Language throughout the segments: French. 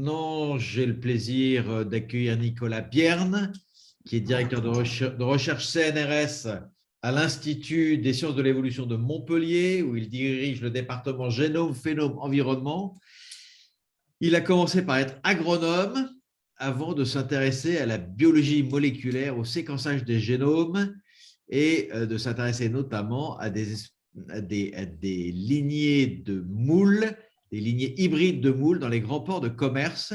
Non, j'ai le plaisir d'accueillir Nicolas Bierne, qui est directeur de recherche CNRS à l'Institut des sciences de l'évolution de Montpellier, où il dirige le département génome, phénome, environnement. Il a commencé par être agronome avant de s'intéresser à la biologie moléculaire, au séquençage des génomes et de s'intéresser notamment à des lignées de moules, des lignées hybrides de moules dans les grands ports de commerce.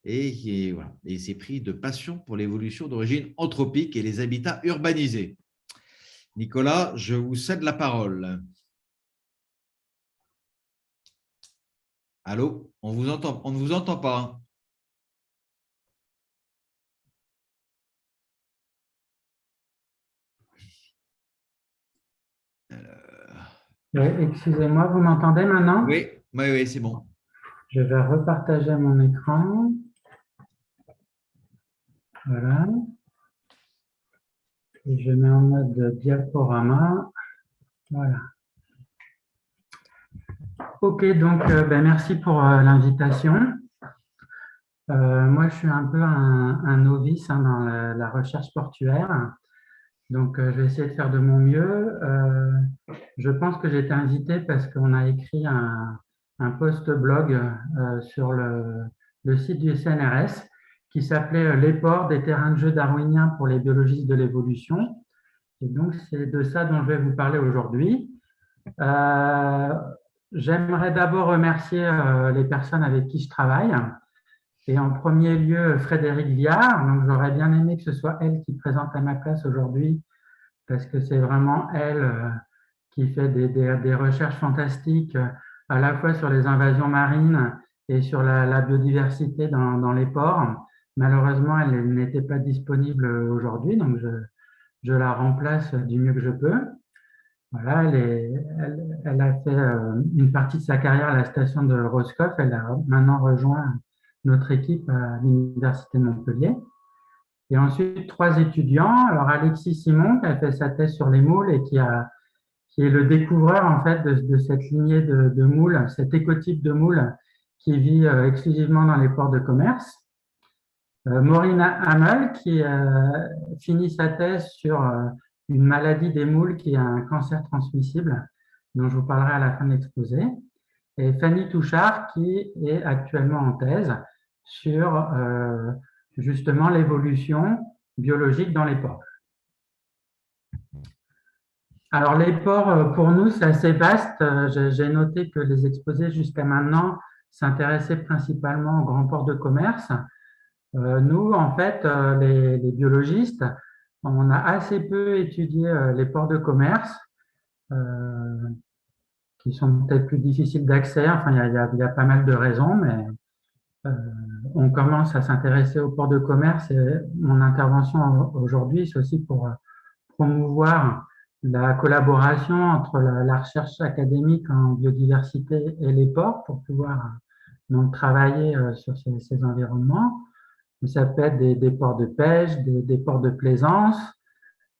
Et voilà. Et il s'est pris de passion pour l'évolution d'origine anthropique et les habitats urbanisés. Nicolas, je vous cède la parole. Allô, on ne vous entend pas. Excusez-moi, vous m'entendez maintenant? Oui, oui, oui, c'est bon. Je vais repartager mon écran. Voilà. Et je mets en mode diaporama. Voilà. Ok, donc merci pour l'invitation. Moi, je suis un peu un novice dans la recherche portuaire. Donc, je vais essayer de faire de mon mieux. Je pense que j'ai été invité parce qu'on a écrit un post-blog sur le site du CNRS qui s'appelait Les ports des terrains de jeu darwiniens pour les biologistes de l'évolution. Et donc, c'est de ça dont je vais vous parler aujourd'hui. J'aimerais d'abord remercier les personnes avec qui je travaille. Et en premier lieu, Frédéric Viard. Donc, j'aurais bien aimé que ce soit elle qui présente à ma place aujourd'hui parce que c'est vraiment elle qui fait des recherches fantastiques à la fois sur les invasions marines et sur la biodiversité dans les ports. Malheureusement, elle n'était pas disponible aujourd'hui, donc je la remplace du mieux que je peux. Voilà, elle a fait une partie de sa carrière à la station de Roscoff. Elle a maintenant rejoint notre équipe à l'Université de Montpellier. Et ensuite, 3 étudiants. Alors, Alexis Simon, qui a fait sa thèse sur les moules et qui est le découvreur en fait de cette lignée de moules, cet écotype de moules qui vit exclusivement dans les ports de commerce. Maureen Hamel, qui finit sa thèse sur une maladie des moules qui est un cancer transmissible, dont je vous parlerai à la fin de l'exposé. Et Fanny Touchard, qui est actuellement en thèse sur justement l'évolution biologique dans les porcs. Alors, les porcs, pour nous, c'est assez vaste. J'ai noté que les exposés jusqu'à maintenant s'intéressaient principalement aux grands ports de commerce. Nous, en fait, les biologistes, on a assez peu étudié les ports de commerce, qui sont peut-être plus difficiles d'accès. Enfin, il y a pas mal de raisons, mais on commence à s'intéresser aux ports de commerce et mon intervention aujourd'hui, c'est aussi pour promouvoir la collaboration entre la recherche académique en biodiversité et les ports pour pouvoir donc travailler sur ces environnements. Ça peut être des ports de pêche, des ports de plaisance,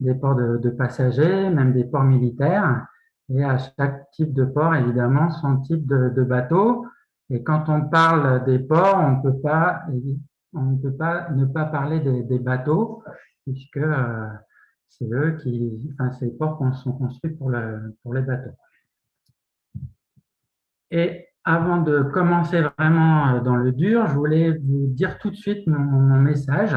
des ports de passagers, même des ports militaires. Et à chaque type de port, évidemment, son type de bateau. Et quand on parle des ports, on ne peut pas ne pas parler des bateaux, puisque c'est eux ces ports sont construits pour les bateaux. Et avant de commencer vraiment dans le dur, je voulais vous dire tout de suite mon message.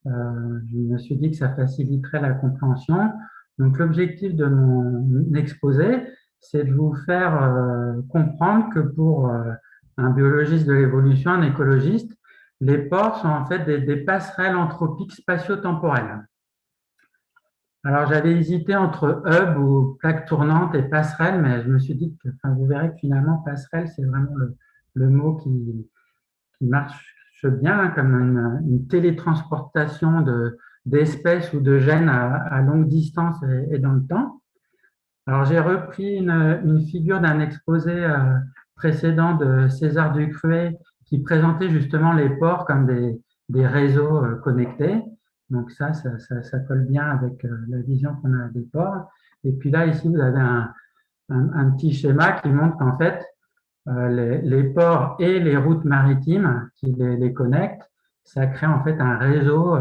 Je me suis dit que ça faciliterait la compréhension. Donc, l'objectif de mon exposé, c'est de vous faire comprendre que pour un biologiste de l'évolution, un écologiste, les ports sont en fait des passerelles anthropiques spatio-temporelles. Alors, j'avais hésité entre hub ou plaque tournante et passerelle, mais je me suis dit que vous verrez que finalement, passerelle, c'est vraiment le mot qui marche bien, comme une télétransportation d'espèces ou de gènes à longue distance et dans le temps. Alors, j'ai repris une figure d'un exposé précédent de César Ducruet qui présentait justement les ports comme des réseaux connectés. Donc ça colle bien avec la vision qu'on a des ports. Et puis là, ici, vous avez un petit schéma qui montre qu'en fait, les ports et les routes maritimes qui les connectent. Ça crée en fait un réseau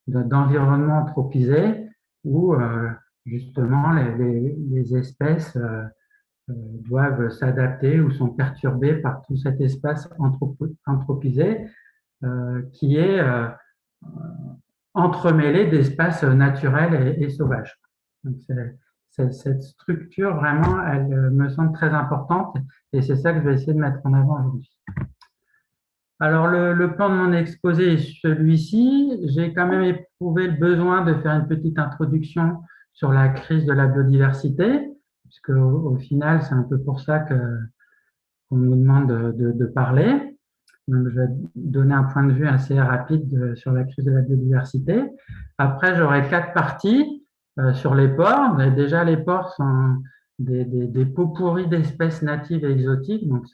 d'environnements anthropisés où justement les espèces doivent s'adapter ou sont perturbées par tout cet espace anthropisé qui est entremêlé d'espaces naturels et sauvages. Donc, cette structure, vraiment, elle me semble très importante et c'est ça que je vais essayer de mettre en avant aujourd'hui. Alors, le plan de mon exposé est celui-ci. J'ai quand même éprouvé le besoin de faire une petite introduction sur la crise de la biodiversité, puisque au final, c'est un peu pour ça qu'on nous demande de parler. Donc, je vais donner un point de vue assez rapide sur la crise de la biodiversité. Après, j'aurai 4 parties sur les ports. Mais déjà, les ports sont des pots pourris d'espèces natives et exotiques. Donc,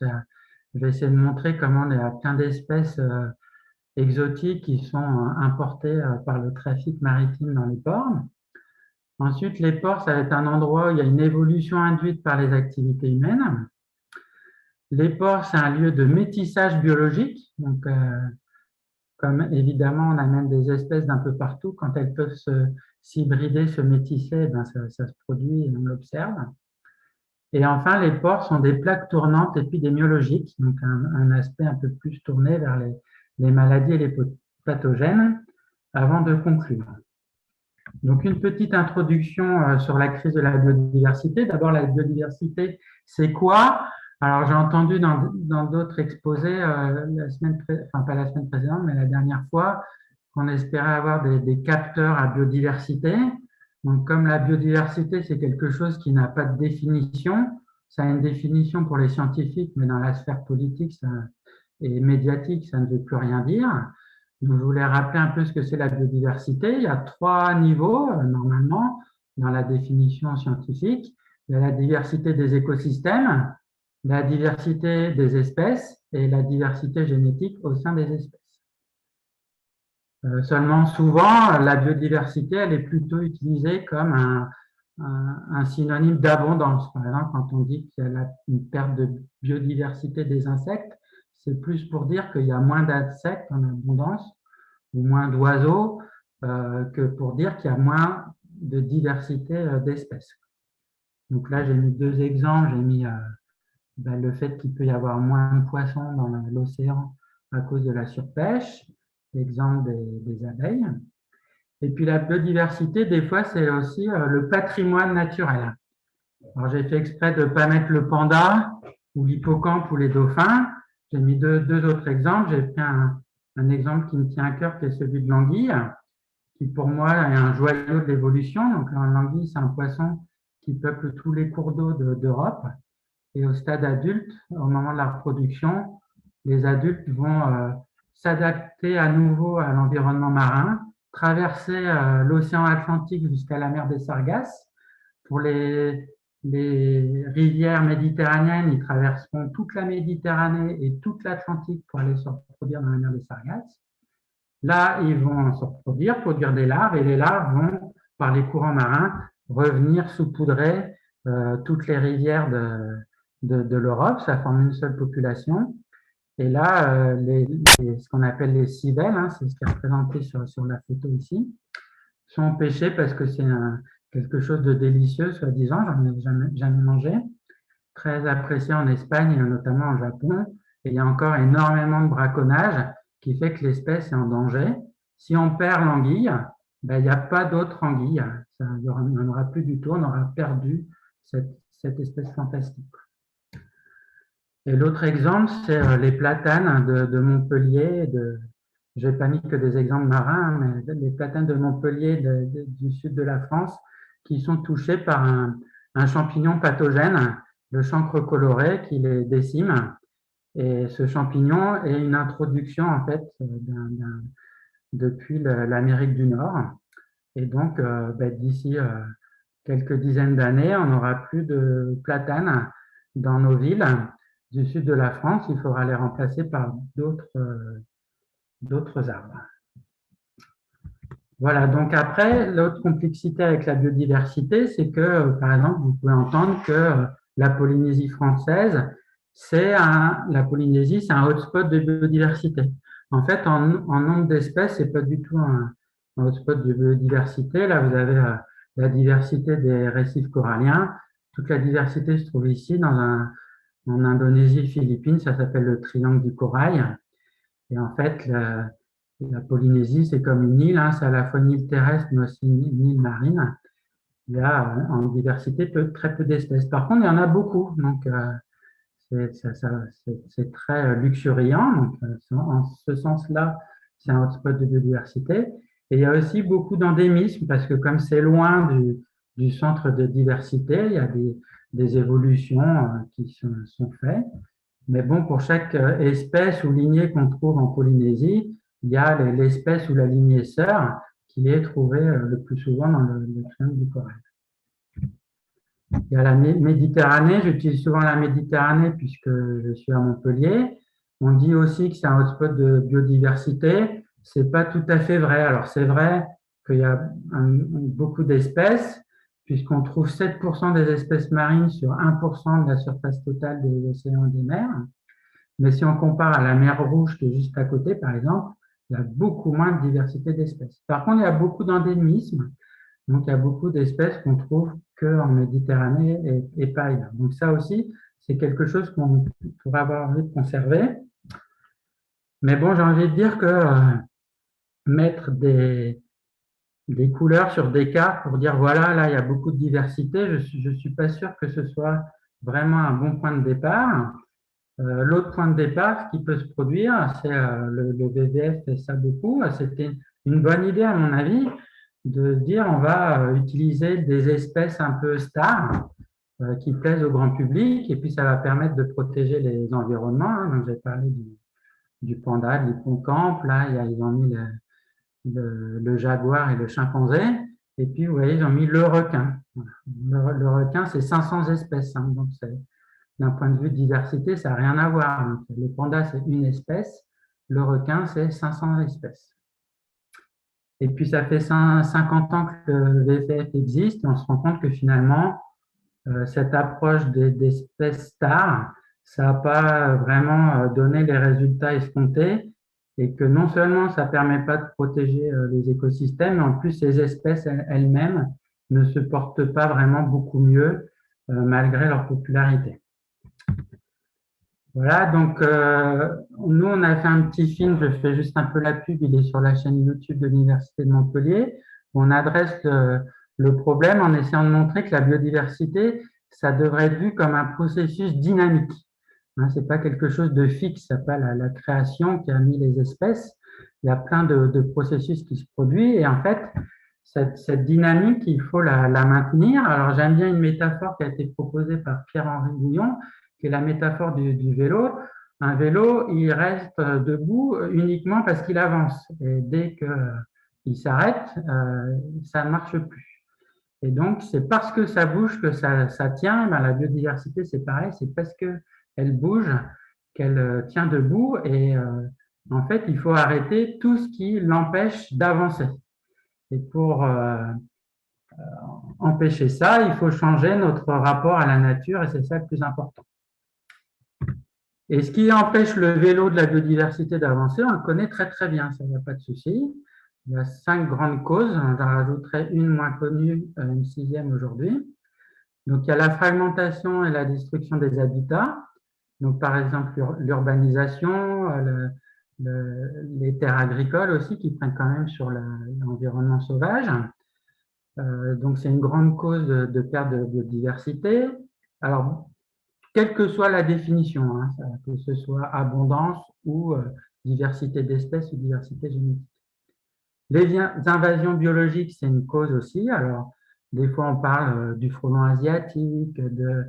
je vais essayer de montrer comment il y a plein d'espèces exotiques qui sont importées par le trafic maritime dans les ports. Ensuite, les ports, ça va être un endroit où il y a une évolution induite par les activités humaines. Les ports, c'est un lieu de métissage biologique. Donc, comme évidemment, on amène des espèces d'un peu partout, quand elles peuvent s'hybrider, se métisser, ben ça se produit et on l'observe. Et enfin, les ports sont des plaques tournantes épidémiologiques, donc un aspect un peu plus tourné vers les maladies et les pathogènes, avant de conclure. Donc, une petite introduction sur la crise de la biodiversité. D'abord, la biodiversité, c'est quoi? Alors, j'ai entendu dans d'autres exposés, enfin pas la semaine précédente, mais la dernière fois, qu'on espérait avoir des capteurs à biodiversité. Donc, comme la biodiversité, c'est quelque chose qui n'a pas de définition, ça a une définition pour les scientifiques, mais dans la sphère politique et médiatique, ça ne veut plus rien dire. Donc, je voulais rappeler un peu ce que c'est la biodiversité. Il y a 3 niveaux, normalement, dans la définition scientifique. Il y a la diversité des écosystèmes, la diversité des espèces et la diversité génétique au sein des espèces. Seulement, souvent, la biodiversité, elle est plutôt utilisée comme un synonyme d'abondance. Par exemple, quand on dit qu'il y a une perte de biodiversité des insectes, c'est plus pour dire qu'il y a moins d'insectes en abondance ou moins d'oiseaux que pour dire qu'il y a moins de diversité d'espèces. Donc là, j'ai mis 2 exemples. J'ai mis le fait qu'il peut y avoir moins de poissons dans l'océan à cause de la surpêche, l'exemple des abeilles. Et puis la biodiversité, des fois, c'est aussi le patrimoine naturel. Alors, j'ai fait exprès de ne pas mettre le panda ou l'hippocampe ou les dauphins. J'ai mis deux autres exemples. J'ai pris un exemple qui me tient à cœur, qui est celui de l'anguille, qui pour moi est un joyau de l'évolution. Donc, l'anguille, c'est un poisson qui peuple tous les cours d'eau d'Europe. Et au stade adulte, au moment de la reproduction, les adultes vont s'adapter à nouveau à l'environnement marin, traverser l'océan Atlantique jusqu'à la mer des Sargasses. Pour les rivières méditerranéennes, ils traverseront toute la Méditerranée et toute l'Atlantique pour aller se reproduire dans la mer des Sargasses. Là, ils vont se reproduire, produire des larves, et les larves vont, par les courants marins, revenir saupoudrer toutes les rivières de l'Europe. Ça forme une seule population. Et là, ce qu'on appelle les civelles, hein, c'est ce qui est représenté sur la photo ici, sont pêchés parce que c'est quelque chose de délicieux, soi-disant, j'en ai jamais mangé, très apprécié en Espagne et notamment au Japon. Et il y a encore énormément de braconnage qui fait que l'espèce est en danger. Si on perd l'anguille, il n'y a pas d'autre anguille. Il n'y en aura plus du tout, on aura perdu cette espèce fantastique. Et l'autre exemple, c'est les platanes de Montpellier. Je n'ai pas mis que des exemples marins, mais les platanes de Montpellier du sud de la France qui sont touchés par un champignon pathogène, le chancre coloré, qui les décime. Et ce champignon est une introduction en fait depuis l'Amérique du Nord. Et donc, d'ici quelques dizaines d'années, on n'aura plus de platanes dans nos villes du sud de la France. Il faudra les remplacer par d'autres arbres. Voilà, donc après, l'autre complexité avec la biodiversité, c'est que, par exemple, vous pouvez entendre que la Polynésie française, la Polynésie, c'est un hotspot de biodiversité. En fait, en nombre d'espèces, c'est pas du tout un hotspot de biodiversité. Là, vous avez la diversité des récifs coralliens. Toute la diversité se trouve ici, en Indonésie, Philippines, ça s'appelle le triangle du corail. Et en fait, la Polynésie, c'est comme une île, hein, c'est à la fois une île terrestre, mais aussi une île marine. Il y a en diversité très peu d'espèces. Par contre, il y en a beaucoup, donc c'est très luxuriant. Donc, en ce sens-là, c'est un hotspot de biodiversité. Et il y a aussi beaucoup d'endémismes, parce que comme c'est loin du centre de diversité, il y a des évolutions qui sont faites. Mais bon, pour chaque espèce ou lignée qu'on trouve en Polynésie, il y a l'espèce ou la lignée sœur qui est trouvée le plus souvent dans le triangle du corail. Il y a la Méditerranée, j'utilise souvent la Méditerranée puisque je suis à Montpellier. On dit aussi que c'est un hotspot de biodiversité. C'est pas tout à fait vrai. Alors c'est vrai qu'il y a beaucoup d'espèces, puisqu'on trouve 7% des espèces marines sur 1% de la surface totale des océans et des mers. Mais si on compare à la mer Rouge qui est juste à côté, par exemple, il y a beaucoup moins de diversité d'espèces. Par contre, il y a beaucoup d'endémismes. Donc, il y a beaucoup d'espèces qu'on trouve qu'en Méditerranée et pas ailleurs. Donc, ça aussi, c'est quelque chose qu'on pourrait avoir envie de conserver. Mais bon, j'ai envie de dire que mettre des couleurs sur des cartes pour dire, voilà, là, il y a beaucoup de diversité, je suis pas sûr que ce soit vraiment un bon point de départ. L'autre point de départ qui peut se produire, c'est le WWF fait ça beaucoup. C'était une bonne idée, à mon avis, de dire on va utiliser des espèces un peu stars qui plaisent au grand public, et puis ça va permettre de protéger les environnements. Hein. Donc, j'ai parlé du panda, de l'hippocampe. Là, ils ont mis le jaguar et le chimpanzé. Et puis, vous voyez, ils ont mis le requin. Voilà. Le requin, c'est 500 espèces. Hein. Donc, d'un point de vue de diversité, ça n'a rien à voir. Donc, le panda, c'est une espèce. Le requin, c'est 500 espèces. Et puis, ça fait 50 ans que le VFF existe et on se rend compte que finalement, cette approche d'espèces stars, ça n'a pas vraiment donné les résultats escomptés et que non seulement ça ne permet pas de protéger les écosystèmes, mais en plus, ces espèces elles-mêmes ne se portent pas vraiment beaucoup mieux malgré leur popularité. Voilà, donc nous, on a fait un petit film, je fais juste un peu la pub, il est sur la chaîne YouTube de l'Université de Montpellier, où on adresse le problème en essayant de montrer que la biodiversité, ça devrait être vu comme un processus dynamique. Hein, ce n'est pas quelque chose de fixe, ce n'est pas la création qui a mis les espèces, il y a plein de processus qui se produisent, et en fait, cette dynamique, il faut la maintenir. Alors, j'aime bien une métaphore qui a été proposée par Pierre-Henri Bouillon, qui est la métaphore du vélo. Un vélo, il reste debout uniquement parce qu'il avance. Et dès qu'il s'arrête, ça ne marche plus. Et donc, c'est parce que ça bouge que ça tient. Ben, la biodiversité, c'est pareil, c'est parce qu'elle bouge qu'elle tient debout. Et en fait, il faut arrêter tout ce qui l'empêche d'avancer. Et pour empêcher ça, il faut changer notre rapport à la nature et c'est ça le plus important. Et ce qui empêche le vélo de la biodiversité d'avancer, on le connaît très très bien, ça n'y a pas de souci. Il y a 5 grandes causes, j'en rajouterai une moins connue, une 6e aujourd'hui. Donc il y a la fragmentation et la destruction des habitats. Donc par exemple l'urbanisation, les terres agricoles aussi qui prennent quand même sur l'environnement sauvage. Donc c'est une grande cause de perte de biodiversité. Alors, quelle que soit la définition, hein, que ce soit abondance ou diversité d'espèces ou diversité génétique. Les invasions biologiques, c'est une cause aussi. Alors, des fois, on parle du frelon asiatique, de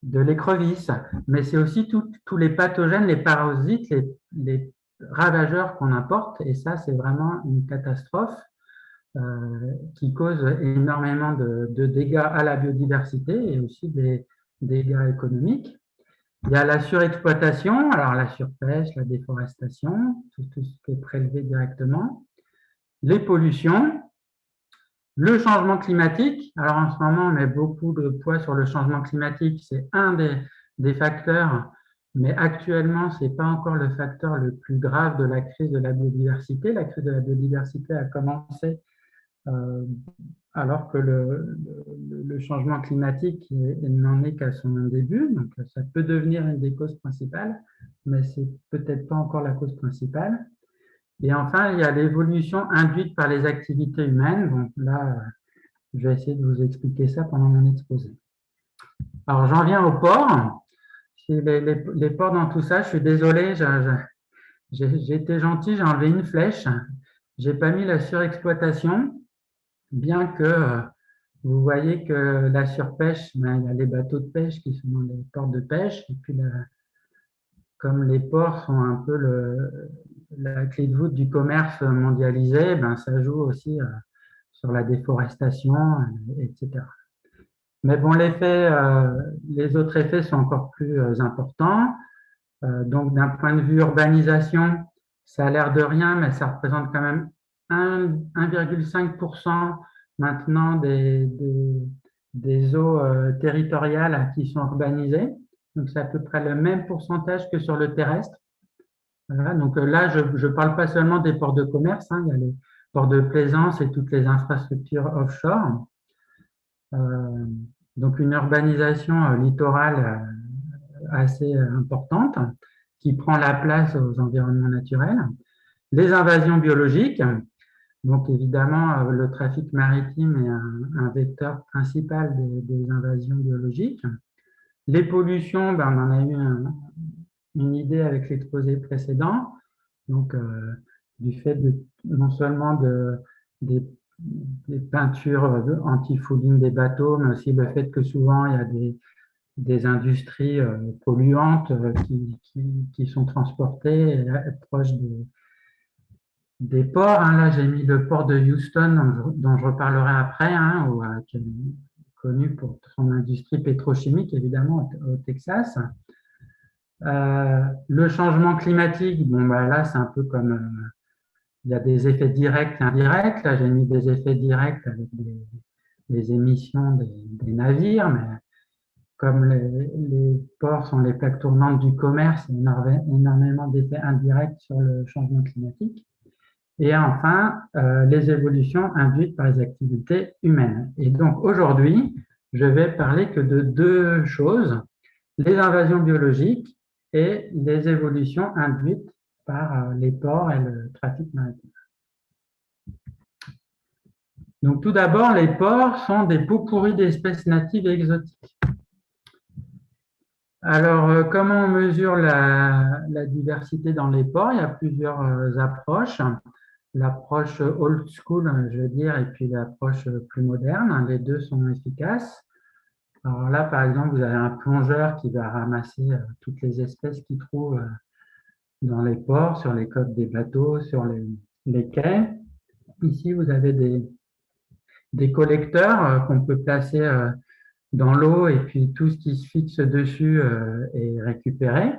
l'écrevisse, mais c'est aussi tous les pathogènes, les parasites, les ravageurs qu'on importe, et ça, c'est vraiment une catastrophe qui cause énormément de dégâts à la biodiversité et aussi des dégâts économiques. Il y a la surexploitation, alors la surpêche, la déforestation, tout ce qui est prélevé directement, les pollutions, Le changement climatique, alors en ce moment, on met beaucoup de poids sur le changement climatique, c'est un des facteurs, mais actuellement, ce n'est pas encore le facteur le plus grave de la crise de la biodiversité. La crise de la biodiversité a commencé alors que le changement climatique n'en est qu'à son début, donc ça peut devenir une des causes principales, mais ce n'est peut-être pas encore la cause principale. Et enfin, il y a l'évolution induite par les activités humaines. Donc là, je vais essayer de vous expliquer ça pendant mon exposé. Alors, j'en viens aux ports. Les ports dans tout ça, je suis désolé, j'ai été gentil, j'ai enlevé une flèche. Je n'ai pas mis la surexploitation, bien que vous voyez que la surpêche, il y a les bateaux de pêche qui sont dans les ports de pêche. Et puis, comme les ports sont un peu la clé de voûte du commerce mondialisé, ça joue aussi sur la déforestation, etc. Mais bon, les autres effets sont encore plus importants. Donc, d'un point de vue urbanisation, ça a l'air de rien, mais ça représente quand même 1,5% maintenant des eaux territoriales qui sont urbanisées. Donc, c'est à peu près le même pourcentage que sur le terrestre. Voilà, donc là, je ne parle pas seulement des ports de commerce, hein, il y a les ports de plaisance et toutes les infrastructures offshore. Donc une urbanisation littorale assez importante qui prend la place aux environnements naturels. Les invasions biologiques, donc évidemment le trafic maritime est un vecteur principal des invasions biologiques. Les pollutions, on en a eu une idée avec l'exposé précédent, donc du fait non seulement des peintures anti-fouling des bateaux, mais aussi le fait que souvent il y a des industries polluantes qui sont transportées proches des ports. Hein. Là, j'ai mis le port de Houston, dont je reparlerai après, hein, qui est connu pour son industrie pétrochimique, évidemment, au Texas. Le changement climatique, là, c'est un peu comme il y a des effets directs et indirects. Là, j'ai mis des effets directs avec les émissions des navires, mais comme les ports sont les plaques tournantes du commerce, il y a énormément d'effets indirects sur le changement climatique. Et enfin, les évolutions induites par les activités humaines. Et donc, aujourd'hui, je vais parler que de deux choses, les invasions biologiques et les évolutions induites par les ports et le trafic maritime. Donc, tout d'abord, les ports sont des pots pourris d'espèces natives et exotiques. Alors, comment on mesure la diversité dans les ports? Il y a plusieurs approches. L'approche old school, je veux dire, et puis l'approche plus moderne. Les deux sont efficaces. Alors là, par exemple, vous avez un plongeur qui va ramasser toutes les espèces qu'il trouve dans les ports, sur les coques des bateaux, sur les quais. Ici, vous avez des collecteurs qu'on peut placer dans l'eau et puis tout ce qui se fixe dessus est récupéré.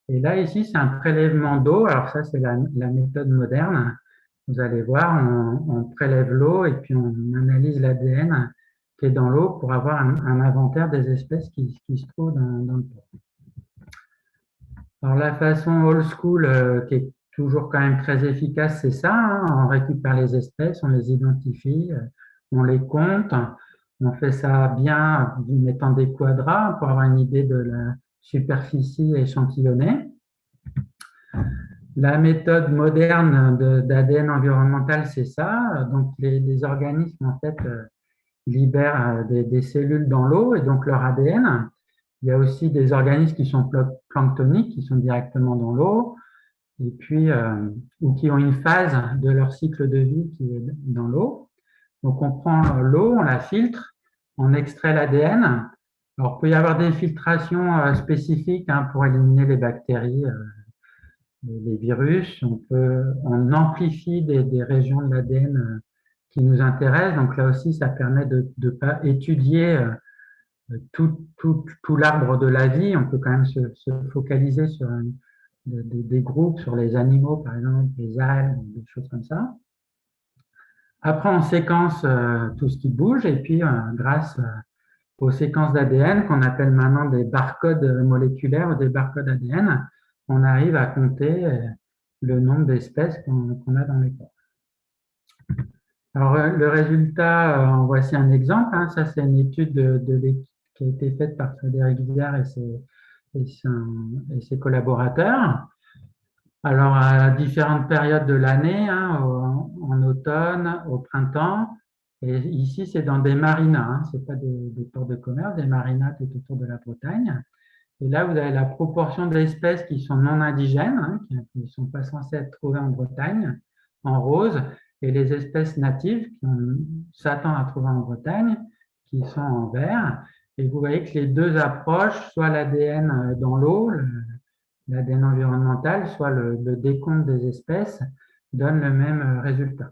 Et là, ici, c'est un prélèvement d'eau. Alors ça, c'est la méthode moderne. Vous allez voir, on prélève l'eau et puis on analyse l'ADN qui est dans l'eau pour avoir un inventaire des espèces qui se trouvent dans le port. Alors la façon old school qui est toujours quand même très efficace, c'est ça. Hein, on récupère les espèces, on les identifie, on les compte. On fait ça bien en mettant des quadras pour avoir une idée de la superficie échantillonnée. La méthode moderne d'ADN environnemental, c'est ça. Donc, les organismes, en fait, libèrent des cellules dans l'eau et donc leur ADN. Il y a aussi des organismes qui sont planctoniques, qui sont directement dans l'eau, et puis, ou qui ont une phase de leur cycle de vie qui est dans l'eau. Donc, on prend l'eau, on la filtre, on extrait l'ADN. Alors, il peut y avoir des filtrations spécifiques pour éliminer les bactéries, les virus. On amplifie des régions de l'ADN qui nous intéressent. Donc, là aussi, ça permet de ne pas étudier tout l'arbre de la vie. On peut quand même se focaliser sur des groupes, sur les animaux, par exemple, les algues, des choses comme ça. Après, on séquence tout ce qui bouge et puis grâce aux séquences d'ADN qu'on appelle maintenant des barcodes moléculaires ou des barcodes ADN, on arrive à compter le nombre d'espèces qu'on a dans les corps. Alors, le résultat, en voici un exemple. Hein. Ça, c'est une étude qui a été faite par Frédéric Viard et ses collaborateurs. Alors, à différentes périodes de l'année, hein, en automne, au printemps, et ici, c'est dans des marinas, hein, ce n'est pas des ports de commerce, des marinas tout autour de la Bretagne. Et là, vous avez la proportion d'espèces qui sont non indigènes, hein, qui ne sont pas censées être trouvées en Bretagne, en rose, et les espèces natives qu'on s'attend à trouver en Bretagne, qui sont en vert. Et vous voyez que les deux approches, soit l'ADN dans l'eau, l'ADN environnemental, soit le décompte des espèces, donnent le même résultat.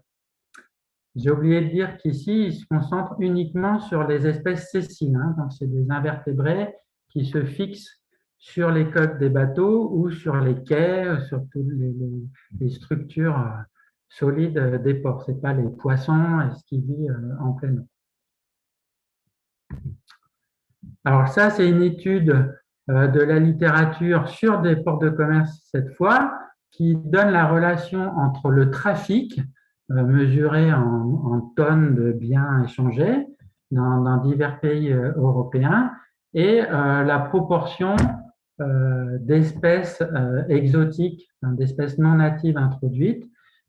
J'ai oublié de dire qu'ici, il se concentre uniquement sur les espèces sessiles. Hein, donc, c'est des invertébrés qui se fixent sur les coques des bateaux ou sur les quais, sur toutes les structures solides des ports. Ce n'est pas les poissons et ce qui vit en pleine eau. Alors ça, c'est une étude de la littérature sur des ports de commerce cette fois, qui donne la relation entre le trafic mesuré en tonnes de biens échangés dans divers pays européens et la proportion d'espèces exotiques, d'espèces non natives introduites.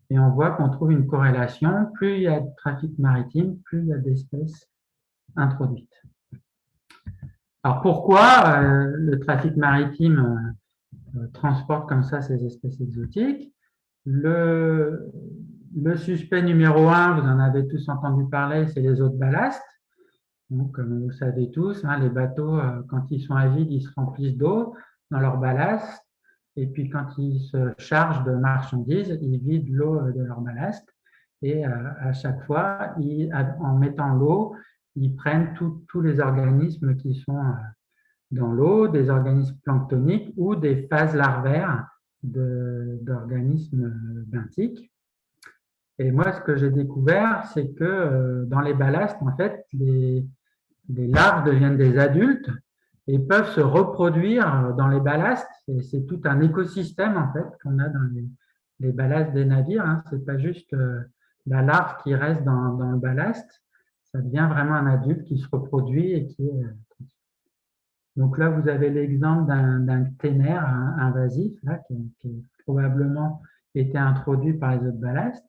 Et on voit qu'on trouve une corrélation. Plus il y a de trafic maritime, plus il y a d'espèces introduites. Alors pourquoi le trafic maritime transporte comme ça ces espèces exotiques? Le suspect numéro 1, vous en avez tous entendu parler, c'est les eaux de ballast. Donc, comme vous savez tous, hein, les bateaux, quand ils sont à vide, ils se remplissent d'eau dans leur ballast. Et puis, quand ils se chargent de marchandises, ils vident l'eau de leur ballast. Et à chaque fois, en mettant l'eau, ils prennent tous les organismes qui sont dans l'eau, des organismes planctoniques ou des phases larvaires d'organismes benthiques. Et moi, ce que j'ai découvert, c'est que dans les ballasts, en fait, les larves deviennent des adultes et peuvent se reproduire dans les ballasts. Et c'est tout un écosystème, en fait, qu'on a dans les ballasts des navires. Hein. Ce n'est pas juste la larve qui reste dans le ballast. Ça devient vraiment un adulte qui se reproduit et qui est... Donc là, vous avez l'exemple d'un ténère invasif là, qui a probablement été introduit par les eaux de ballast.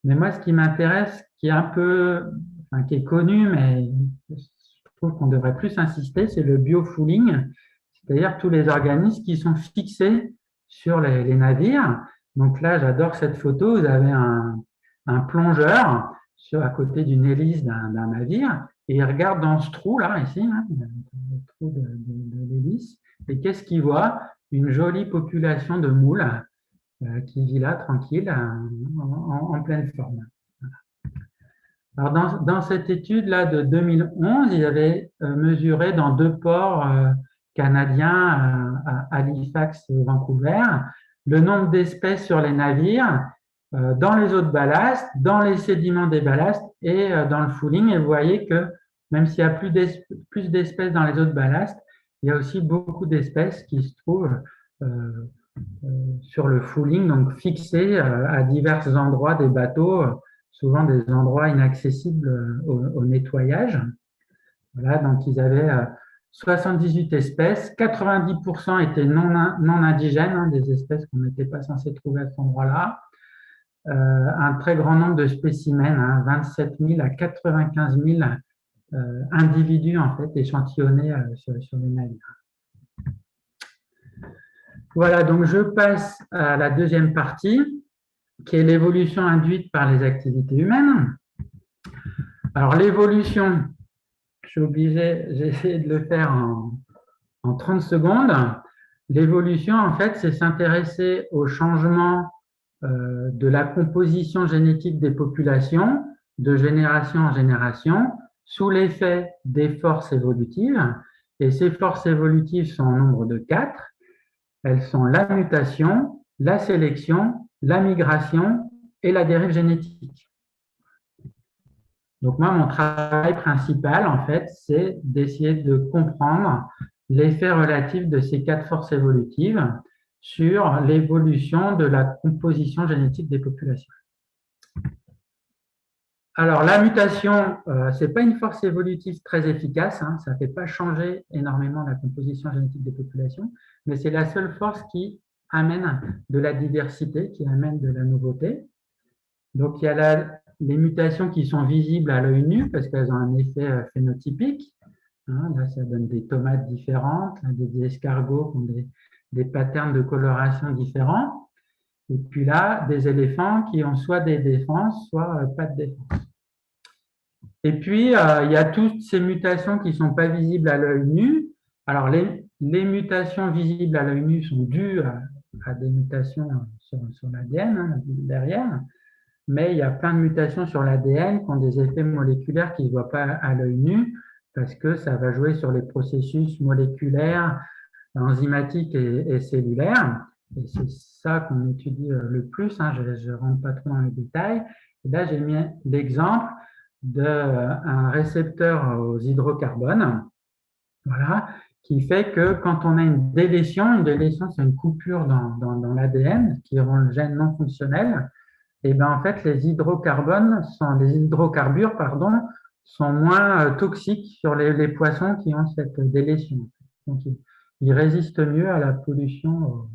Mais moi, ce qui m'intéresse, qui est un peu, enfin, qui est connu, mais je trouve qu'on devrait plus insister, c'est le biofouling, c'est-à-dire tous les organismes qui sont fixés sur les navires. Donc là, j'adore cette photo. Vous avez un plongeur à côté d'une hélice d'un navire et il regarde dans ce trou-là, ici, hein, le trou de l'hélice. Et qu'est-ce qu'il voit? Une jolie population de moules qui vit là, tranquille, en pleine forme. Alors, dans cette étude-là de 2011, ils avaient mesuré dans 2 ports canadiens, à Halifax et Vancouver, le nombre d'espèces sur les navires, dans les eaux de ballast, dans les sédiments des ballasts et dans le fouling. Et vous voyez que même s'il y a plus d'espèces dans les eaux de ballast, il y a aussi beaucoup d'espèces qui se trouvent sur le fouling, donc fixées à divers endroits des bateaux, souvent des endroits inaccessibles au nettoyage. Voilà, donc ils avaient 78 espèces, 90% étaient non indigènes, hein, des espèces qu'on n'était pas censé trouver à cet endroit-là. Un très grand nombre de spécimens, hein, 27 000 à 95 000 individus en fait, échantillonnés sur les navires. Voilà, donc je passe à la deuxième partie, qui est l'évolution induite par les activités humaines. Alors l'évolution, j'ai essayé de le faire en 30 secondes. L'évolution, en fait, c'est s'intéresser au changement de la composition génétique des populations de génération en génération sous l'effet des forces évolutives. Et ces forces évolutives sont au nombre de 4. Elles sont la mutation, la sélection, la migration et la dérive génétique. Donc moi, mon travail principal, en fait, c'est d'essayer de comprendre l'effet relatif de ces 4 forces évolutives sur l'évolution de la composition génétique des populations. Alors, la mutation, ce n'est pas une force évolutive très efficace, hein, ça ne fait pas changer énormément la composition génétique des populations, mais c'est la seule force qui amène de la diversité, qui amène de la nouveauté. Donc, il y a les mutations qui sont visibles à l'œil nu parce qu'elles ont un effet phénotypique. Hein, là, ça donne des tomates différentes, là, des escargots qui ont des patterns de coloration différents. Et puis là, des éléphants qui ont soit des défenses, soit pas de défense. Et puis, il y a toutes ces mutations qui ne sont pas visibles à l'œil nu. Alors, les mutations visibles à l'œil nu sont dues à des mutations sur l'ADN, hein, derrière. Mais il y a plein de mutations sur l'ADN qui ont des effets moléculaires qui ne se voient pas à l'œil nu parce que ça va jouer sur les processus moléculaires, enzymatiques et cellulaires. Et c'est ça qu'on étudie le plus. Hein, je ne rentre pas trop dans les détails. Et là, j'ai mis l'exemple d'un récepteur aux hydrocarbones, voilà, qui fait que quand on a une délétion c'est une coupure dans l'ADN qui rend le gène non fonctionnel, et ben en fait les hydrocarbures sont moins toxiques sur les poissons qui ont cette délétion. Donc ils résistent mieux à la pollution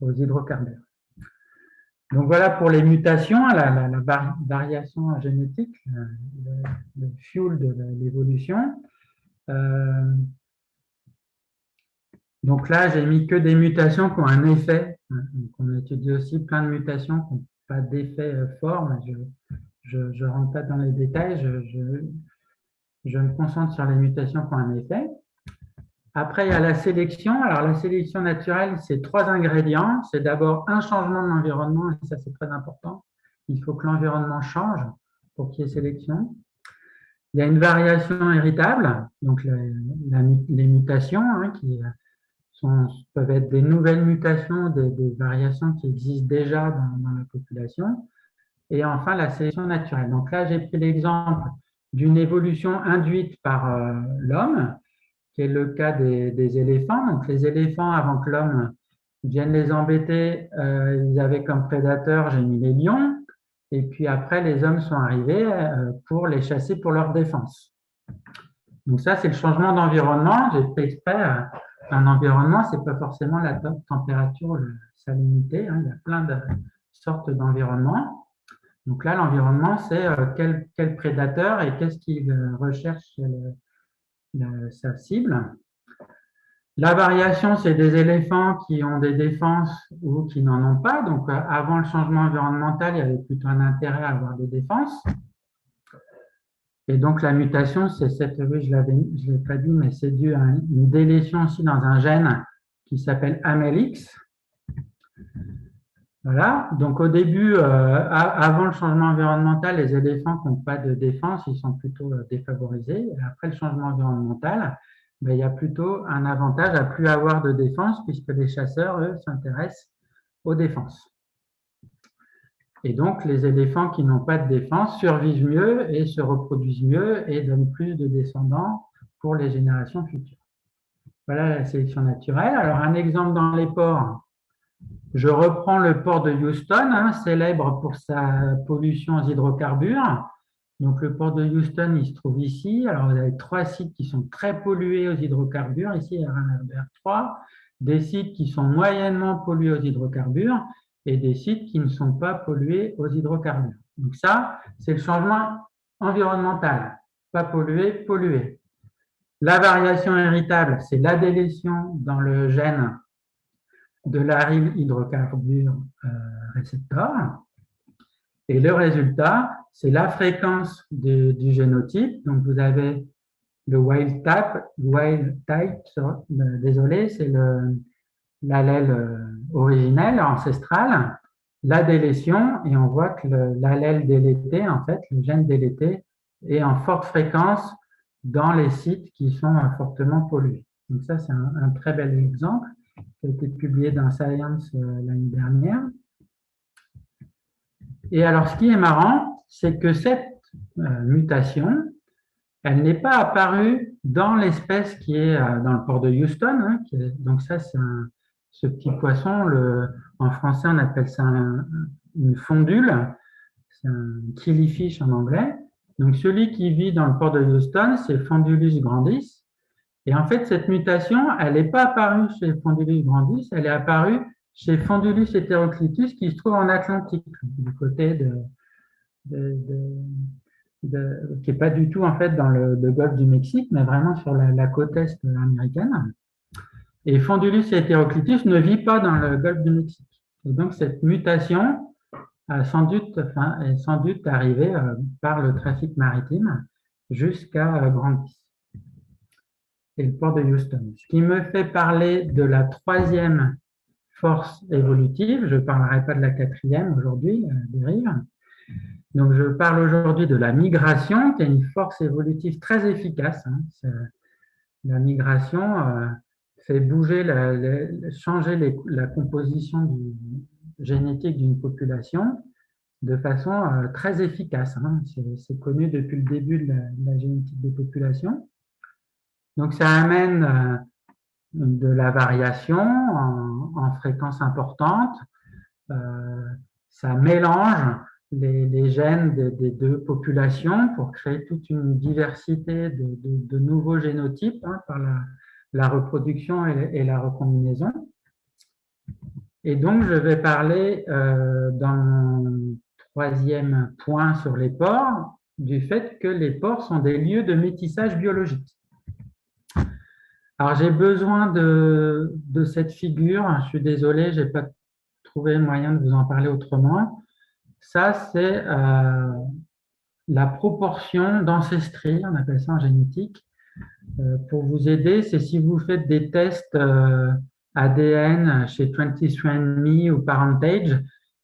aux hydrocarbures. Donc voilà pour les mutations, la variation génétique, le fuel de l'évolution. Donc là, j'ai mis que des mutations qui ont un effet. Donc on étudie aussi plein de mutations qui n'ont pas d'effet fort, mais je ne rentre pas dans les détails, je me concentre sur les mutations qui ont un effet. Après, il y a la sélection. Alors, la sélection naturelle, c'est 3 ingrédients. C'est d'abord un changement de l'environnement, et ça, c'est très important. Il faut que l'environnement change pour qu'il y ait sélection. Il y a une variation héritable, donc les mutations, hein, qui peuvent être des nouvelles mutations, des variations qui existent déjà dans la population. Et enfin, la sélection naturelle. Donc là, j'ai pris l'exemple d'une évolution induite par l'homme, qui est le cas des éléphants. Donc, les éléphants, avant que l'homme vienne les embêter, ils avaient comme prédateurs, j'ai mis les lions. Et puis après, les hommes sont arrivés pour les chasser pour leur défense. Donc ça, c'est le changement d'environnement. J'ai fait exprès un environnement, ce n'est pas forcément la température ou la salinité. Hein. Il y a plein de sortes d'environnements. Donc là, l'environnement, c'est quel prédateur et qu'est-ce qu'il recherche sa cible. La variation, c'est des éléphants qui ont des défenses ou qui n'en ont pas. Donc, avant le changement environnemental, il y avait plutôt un intérêt à avoir des défenses. Et donc, la mutation, c'est cette, oui, je ne l'ai pas dit, mais c'est dû à une délétion aussi dans un gène qui s'appelle AMELX. Voilà. Donc, au début, avant le changement environnemental, les éléphants qui n'ont pas de défense, ils sont plutôt défavorisés. Et après le changement environnemental, ben, il y a plutôt un avantage à ne plus avoir de défense puisque les chasseurs, eux, s'intéressent aux défenses. Et donc, les éléphants qui n'ont pas de défense survivent mieux et se reproduisent mieux et donnent plus de descendants pour les générations futures. Voilà la sélection naturelle. Alors, un exemple dans les ports. Je reprends le port de Houston, hein, célèbre pour sa pollution aux hydrocarbures. Donc, le port de Houston, il se trouve ici. Alors, vous avez 3 sites qui sont très pollués aux hydrocarbures. Ici, il y a R3. Des sites qui sont moyennement pollués aux hydrocarbures et des sites qui ne sont pas pollués aux hydrocarbures. Donc, ça, c'est le changement environnemental. Pas pollué, pollué. La variation héritable, c'est la délétion dans le gène de l'aryl hydrocarbure réceptor. Et le résultat, c'est la fréquence du génotype. Donc, vous avez le wild type, désolé, c'est l'allèle originel, ancestral, la délétion, et on voit que l'allèle délété, en fait, le gène délété, est en forte fréquence dans les sites qui sont fortement pollués. Donc ça, c'est un très bel exemple qui a été publié dans Science l'année dernière. Et alors, ce qui est marrant, c'est que cette mutation, elle n'est pas apparue dans l'espèce qui est dans le port de Houston. Hein, donc ça, c'est ce petit poisson, en français, on appelle ça une fondule. C'est un killifish en anglais. Donc celui qui vit dans le port de Houston, c'est Fondulus grandis. Et en fait, cette mutation, elle n'est pas apparue chez Fondulus grandis, elle est apparue chez Fondulus heteroclitus qui se trouve en Atlantique, du côté qui n'est pas du tout en fait dans le golfe du Mexique, mais vraiment sur la côte est américaine. Et Fondulus heteroclitus ne vit pas dans le golfe du Mexique. Et donc cette mutation est sans doute arrivée par le trafic maritime jusqu'à Grandis et le port de Houston. Ce qui me fait parler de la troisième force évolutive, je ne parlerai pas de la quatrième aujourd'hui, dérive. Donc, je parle aujourd'hui de la migration, qui est une force évolutive très efficace. Hein. La migration fait bouger, changer la composition génétique d'une population de façon très efficace. Hein. C'est connu depuis le début de la génétique des populations. Donc, ça amène de la variation en fréquence importante. Ça mélange les gènes des deux populations pour créer toute une diversité de nouveaux génotypes hein, par la reproduction et la recombinaison. Et donc, je vais parler dans mon troisième point sur les porcs du fait que les porcs sont des lieux de métissage biologique. Alors, j'ai besoin de cette figure. Je suis désolé, je n'ai pas trouvé moyen de vous en parler autrement. Ça, c'est la proportion d'ancestrie, on appelle ça en génétique. Pour vous aider, c'est si vous faites des tests ADN chez 23andMe ou Parentage,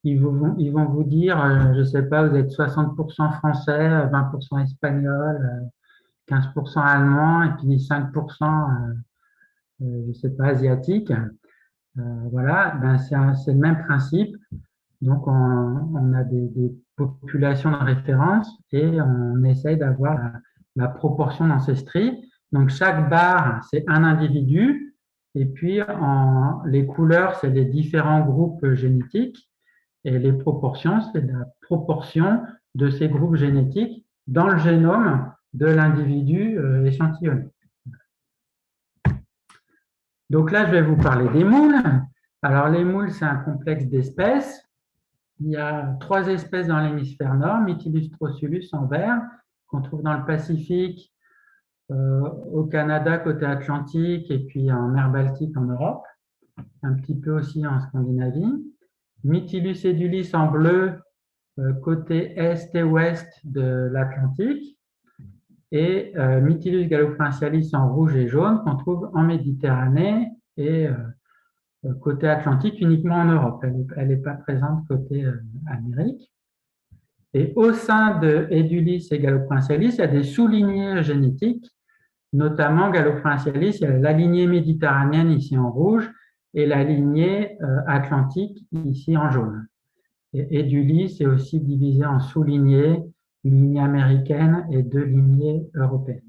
ils vont vous dire, je ne sais pas, vous êtes 60% français, 20% espagnol, 15% allemand et puis 5%, je ne sais pas, asiatique. Voilà, ben c'est le même principe. Donc, on a des populations de référence et on essaye d'avoir la proportion d'ancestrie. Donc, chaque barre, c'est un individu. Et puis, les couleurs, c'est les différents groupes génétiques. Et les proportions, c'est la proportion de ces groupes génétiques dans le génome de l'individu échantillonné. Donc là, je vais vous parler des moules. Alors, les moules, c'est un complexe d'espèces. Il y a 3 espèces dans l'hémisphère nord, Mytilus trossulus en vert, qu'on trouve dans le Pacifique, au Canada côté Atlantique et puis en mer Baltique en Europe, un petit peu aussi en Scandinavie. Mytilus edulis en bleu, côté est et ouest de l'Atlantique. Et Mytilus galloprincialis en rouge et jaune qu'on trouve en Méditerranée et côté Atlantique uniquement en Europe. Elle n'est pas présente côté Amérique. Et au sein de Edulis et galloprincialis, il y a des sous-lignées génétiques, notamment galloprincialis, il y a la lignée méditerranéenne ici en rouge et la lignée atlantique ici en jaune. Et Edulis est aussi divisé en sous-lignées, une lignée américaine et 2 lignées européennes.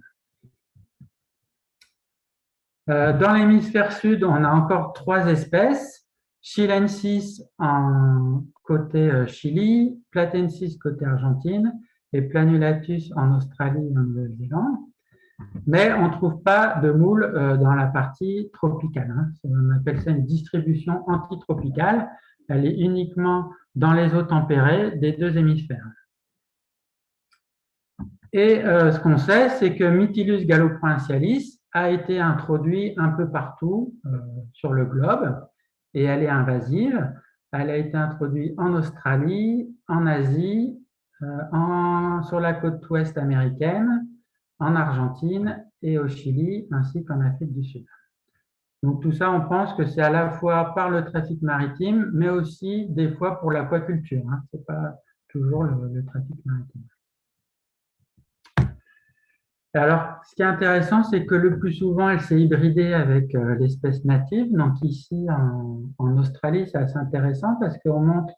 Dans l'hémisphère sud, on a encore 3 espèces. Chilensis en côté Chili, Platensis côté Argentine et Planulatus en Australie et en Nouvelle-Zélande. Mais on ne trouve pas de moules dans la partie tropicale. Hein. On appelle ça une distribution antitropicale. Elle est uniquement dans les eaux tempérées des 2 hémisphères. Et ce qu'on sait, c'est que Mytilus galloprincialis a été introduit un peu partout sur le globe et elle est invasive. Elle a été introduite en Australie, en Asie, sur la côte ouest américaine, en Argentine et au Chili, ainsi qu'en Afrique du Sud. Donc tout ça, on pense que c'est à la fois par le trafic maritime, mais aussi des fois pour l'aquaculture. Hein. Ce n'est pas toujours le trafic maritime. Alors, ce qui est intéressant, c'est que le plus souvent, elle s'est hybridée avec l'espèce native. Donc ici, en Australie, c'est assez intéressant parce qu'on montre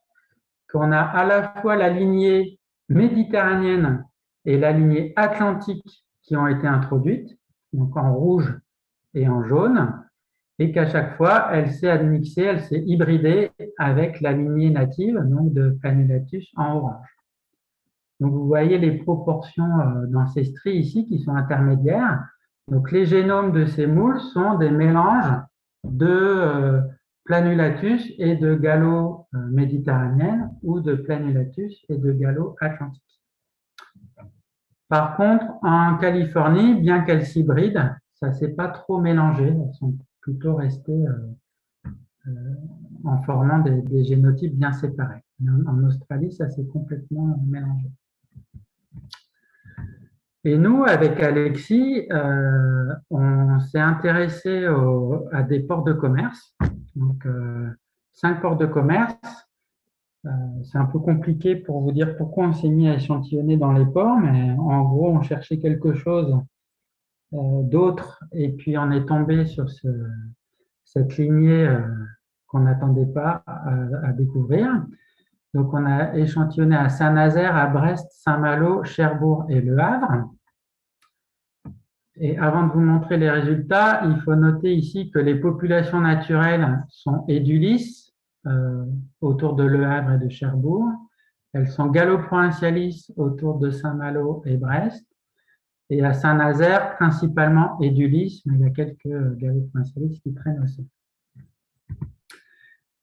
qu'on a à la fois la lignée méditerranéenne et la lignée atlantique qui ont été introduites, donc en rouge et en jaune, et qu'à chaque fois, elle s'est admixée, elle s'est hybridée avec la lignée native, donc de Planulatus en orange. Donc, vous voyez les proportions dans ces stries ici qui sont intermédiaires. Donc, les génomes de ces moules sont des mélanges de Planulatus et de Gallo méditerranéenne ou de Planulatus et de Gallo atlantique. Par contre, en Californie, bien qu'elles s'hybrident, ça ne s'est pas trop mélangé. Elles sont plutôt restées en formant des génotypes bien séparés. En Australie, ça s'est complètement mélangé. Et nous, avec Alexis, on s'est intéressé à des ports de commerce. Donc, 5 ports de commerce. C'est un peu compliqué pour vous dire pourquoi on s'est mis à échantillonner dans les ports, mais en gros, on cherchait quelque chose d'autre et puis on est tombé sur cette lignée qu'on n'attendait pas à découvrir. Donc, on a échantillonné à Saint-Nazaire, à Brest, Saint-Malo, Cherbourg et Le Havre. Et avant de vous montrer les résultats, il faut noter ici que les populations naturelles sont édulis autour de Le Havre et de Cherbourg. Elles sont gallo-provincialis autour de Saint-Malo et Brest. Et à Saint-Nazaire, principalement édulis, mais il y a quelques gallo-provincialis qui traînent aussi.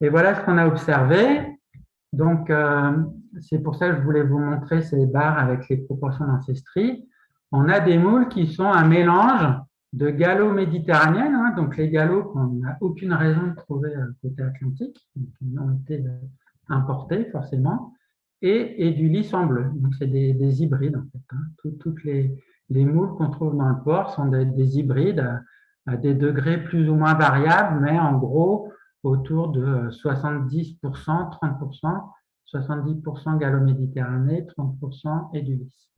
Et voilà ce qu'on a observé. Donc, c'est pour ça que je voulais vous montrer ces barres avec les proportions d'ancestrie. On a des moules qui sont un mélange de gallo méditerranéennes, hein, donc les gallos qu'on n'a aucune raison de trouver côté Atlantique, qui ont été importés forcément, et du lys en bleu. Donc, c'est des hybrides en fait. Hein. Toutes les moules qu'on trouve dans le port sont des hybrides à des degrés plus ou moins variables, mais en gros, autour de 70%, 30%, 70% gallo-méditerranée, 30% et du lys.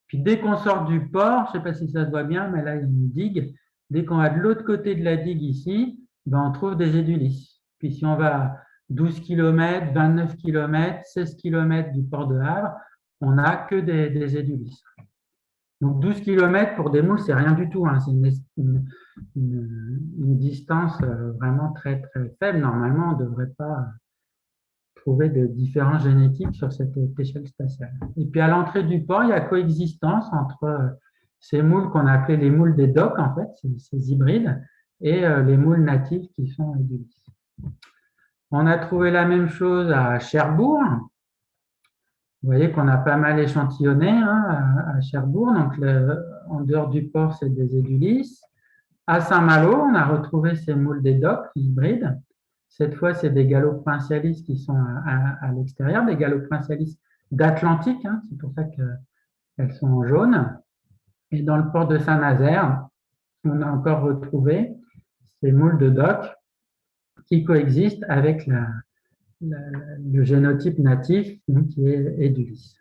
Puis dès qu'on sort du port, je ne sais pas si ça se voit bien, mais là il y a une digue. Dès qu'on va de l'autre côté de la digue ici, ben, on trouve des édulis. Puis si on va 12 km, 29 km, 16 km du port de Havre, on n'a que des édulis. Donc 12 km pour des moules, c'est rien du tout. Hein. C'est une distance vraiment très, très faible. Normalement, on ne devrait pas trouver de différences génétiques sur cette échelle spatiale. Et puis à l'entrée du port, il y a coexistence entre ces moules qu'on a appelés les moules des docks, en fait, ces hybrides, et les moules natifs qui sont édulis. On a trouvé la même chose à Cherbourg. Vous voyez qu'on a pas mal échantillonné hein, à Cherbourg. Donc, en dehors du port, c'est des édulis. À Saint-Malo, on a retrouvé ces moules des docks hybrides. Cette fois, c'est des gallo-provincialis qui sont à l'extérieur, des gallo-provincialis d'Atlantique. Hein, c'est pour ça qu'elles sont en jaune. Et dans le port de Saint-Nazaire, on a encore retrouvé ces moules de dock qui coexistent avec le génotype natif donc, qui est édulis.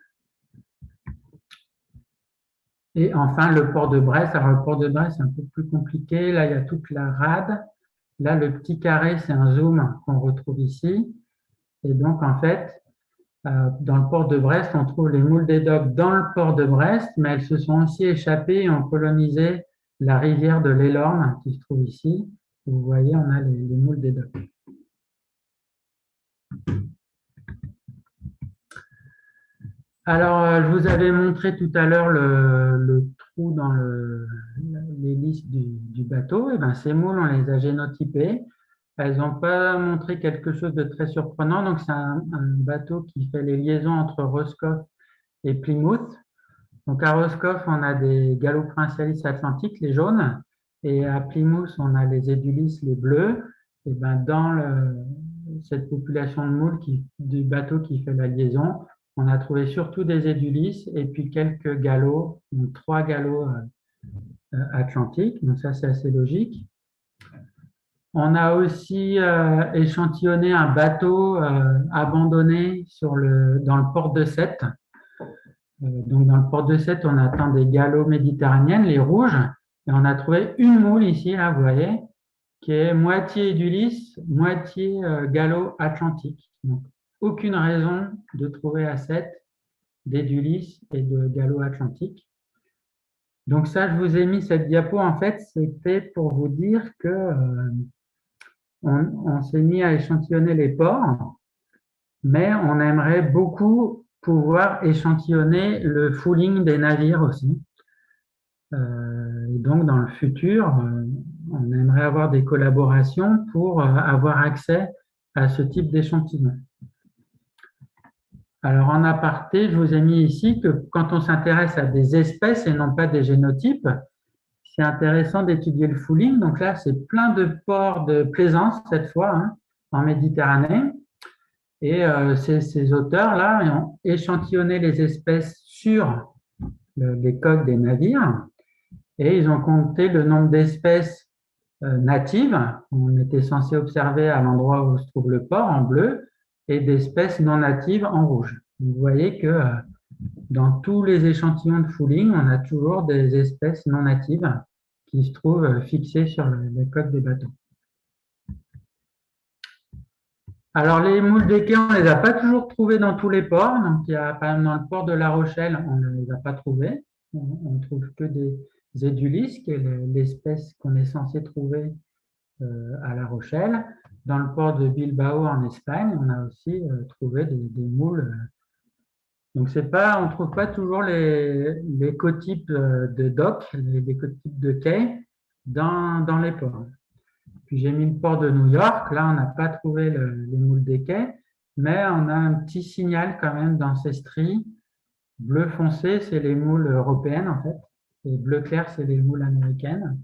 Et enfin, le port de Brest. Alors, le port de Brest, c'est un peu plus compliqué. Là, il y a toute la rade. Là, le petit carré, c'est un zoom qu'on retrouve ici. Et donc, en fait, dans le port de Brest, on trouve les moules des docks dans le port de Brest, mais elles se sont aussi échappées et ont colonisé la rivière de l'Elorn qui se trouve ici. Vous voyez, on a les moules des docks. Alors, je vous avais montré tout à l'heure le trou dans l'hélice du bateau. Et bien, ces moules, on les a génotypées. Elles n'ont pas montré quelque chose de très surprenant. Donc, c'est un bateau qui fait les liaisons entre Roscoff et Plymouth. Donc, à Roscoff, on a des gallo-provincialis atlantiques, les jaunes. Et à Plymouth, on a les édulis, les bleus. Et ben, dans cette population de moules du bateau qui fait la liaison, on a trouvé surtout des édulis et puis quelques gallos, donc 3 gallos atlantiques. Donc, ça, c'est assez logique. On a aussi échantillonné un bateau abandonné dans le port de Sète. Donc, dans le port de Sète, on attend des gallos méditerranéennes, les rouges, et on a trouvé une moule ici, là, vous voyez, qui est moitié édulis, moitié gallo atlantique. Donc, aucune raison de trouver à Sète d'Édulis et de Gallo-Atlantique. Donc ça, je vous ai mis cette diapo, en fait, c'était pour vous dire que on s'est mis à échantillonner les ports, mais on aimerait beaucoup pouvoir échantillonner le fouling des navires aussi. Et donc, dans le futur, on aimerait avoir des collaborations pour avoir accès à ce type d'échantillon. Alors, en aparté, je vous ai mis ici que quand on s'intéresse à des espèces et non pas des génotypes, c'est intéressant d'étudier le fouling. Donc là, c'est plein de ports de plaisance, cette fois, hein, en Méditerranée. Et ces auteurs-là ont échantillonné les espèces sur les coques des navires et ils ont compté le nombre d'espèces natives qu'on était censé observer à l'endroit où se trouve le port en bleu et d'espèces non natives en rouge. Vous voyez que dans tous les échantillons de fouling, on a toujours des espèces non natives qui se trouvent fixées sur les coques des bateaux. Alors, les moules de quai, on ne les a pas toujours trouvées dans tous les ports. Donc, il y a, par exemple, dans le port de La Rochelle, on ne les a pas trouvées. On ne trouve que des Édulis, qui est l'espèce qu'on est censé trouver à La Rochelle. Dans le port de Bilbao, en Espagne, on a aussi trouvé des moules. Donc, on ne trouve pas toujours les cotypes de dock, les cotypes de quai dans les ports. Puis j'ai mis le port de New York. Là, on n'a pas trouvé les moules des quais, mais on a un petit signal quand même dans ces stries. Bleu foncé, c'est les moules européennes en fait. Et bleu clair, c'est les moules américaines.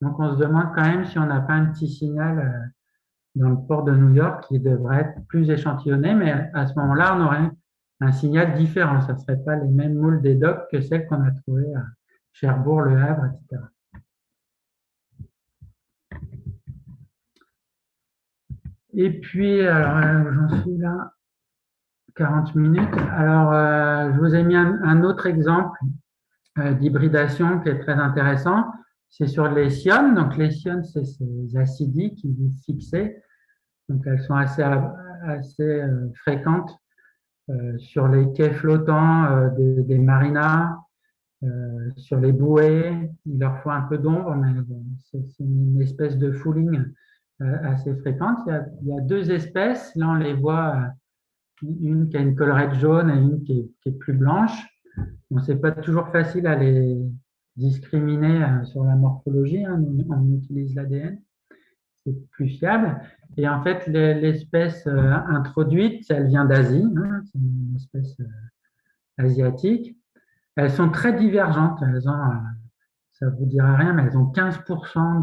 Donc on se demande quand même si on n'a pas un petit signal dans le port de New York qui devrait être plus échantillonné, mais à ce moment-là, on aurait un signal différent. Ça ne serait pas les mêmes moules des docks que celles qu'on a trouvées à Cherbourg, Le Havre, etc. Et puis, alors, j'en suis là, 40 minutes. Alors, je vous ai mis un autre exemple d'hybridation qui est très intéressant. C'est sur les siones. Donc, les siones, c'est ces acidies qui vivent fixées. Donc, elles sont assez fréquentes sur les quais flottants des marinas, sur les bouées. Il leur faut un peu d'ombre, mais c'est une espèce de fouling assez fréquente. Il y a deux espèces. Là, on les voit, une qui a une collerette jaune et une qui est plus blanche. Bon, c'est pas toujours facile à les discriminer sur la morphologie. Hein. On utilise l'ADN, c'est plus fiable. Et en fait, l'espèce introduite, elle vient d'Asie. Hein. C'est une espèce asiatique. Elles sont très divergentes. Elles ont, ça vous dira rien, mais elles ont 15%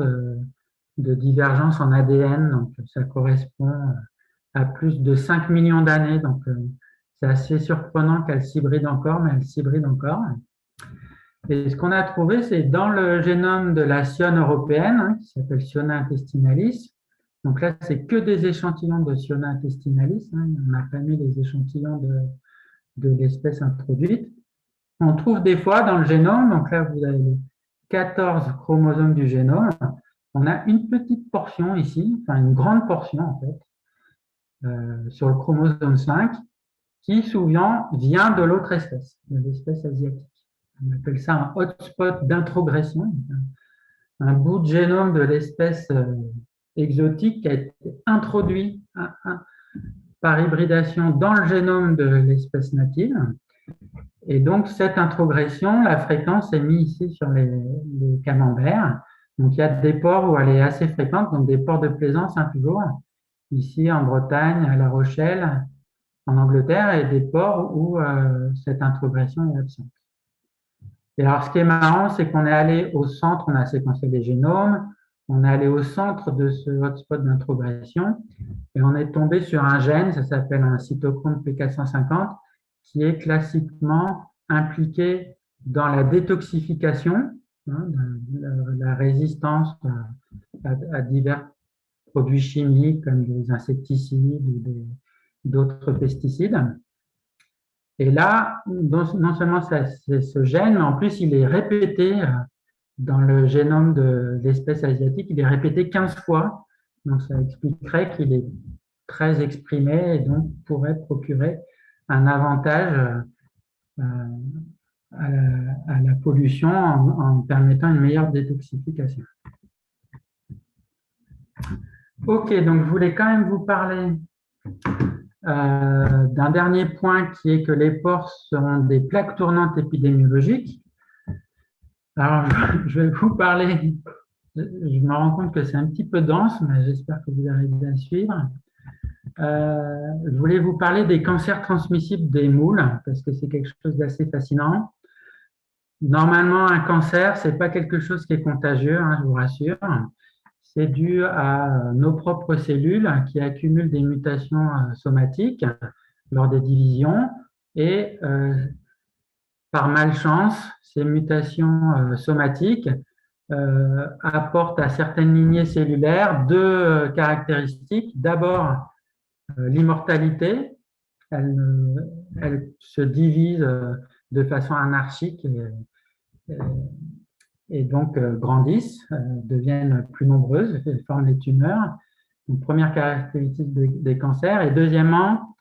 de divergence en ADN. Donc, ça correspond à plus de 5 millions d'années. Donc, c'est assez surprenant qu'elles s'hybrident encore, mais elles s'hybrident encore. Et ce qu'on a trouvé, c'est dans le génome de la sionne européenne, hein, qui s'appelle Sionna intestinalis. Donc là, c'est que des échantillons de Sionna intestinalis. Hein, on n'a pas mis les échantillons de l'espèce introduite. On trouve des fois dans le génome, donc là, vous avez les 14 chromosomes du génome. On a une petite portion ici, enfin une grande portion en fait, sur le chromosome 5, qui souvent vient de l'autre espèce, de l'espèce asiatique. On appelle ça un hotspot d'introgression, un bout de génome de l'espèce exotique qui a été introduit par hybridation dans le génome de l'espèce native. Et donc, cette introgression, la fréquence est mise ici sur les camemberts. Donc, il y a des ports où elle est assez fréquente, donc des ports de plaisance, hein, toujours, ici en Bretagne, à La Rochelle, en Angleterre, et des ports où cette introgression est absente. Et alors, ce qui est marrant, c'est qu'on est allé au centre, on a séquencé les génomes, on est allé au centre de ce hotspot d'introgression, et on est tombé sur un gène, ça s'appelle un cytochrome P450, qui est classiquement impliqué dans la détoxification, hein, la résistance à divers produits chimiques comme des insecticides ou d'autres pesticides. Et là, non seulement c'est ce gène, mais en plus, il est répété dans le génome de l'espèce asiatique, il est répété 15 fois. Donc, ça expliquerait qu'il est très exprimé et donc pourrait procurer un avantage à la pollution en permettant une meilleure détoxification. Ok, donc je voulais quand même vous parler d'un dernier point qui est que les porcs sont des plaques tournantes épidémiologiques. Alors, je vais vous parler, je me rends compte que c'est un petit peu dense, mais j'espère que vous arrivez à suivre. Je voulais vous parler des cancers transmissibles des moules, parce que c'est quelque chose d'assez fascinant. Normalement, un cancer, ce n'est pas quelque chose qui est contagieux, hein, je vous rassure. C'est dû à nos propres cellules qui accumulent des mutations somatiques lors des divisions et par malchance, ces mutations somatiques apportent à certaines lignées cellulaires deux caractéristiques. D'abord, l'immortalité, elle se divise de façon anarchique et donc grandissent, deviennent plus nombreuses, forment les tumeurs. Une première caractéristique des cancers. Et deuxièmement,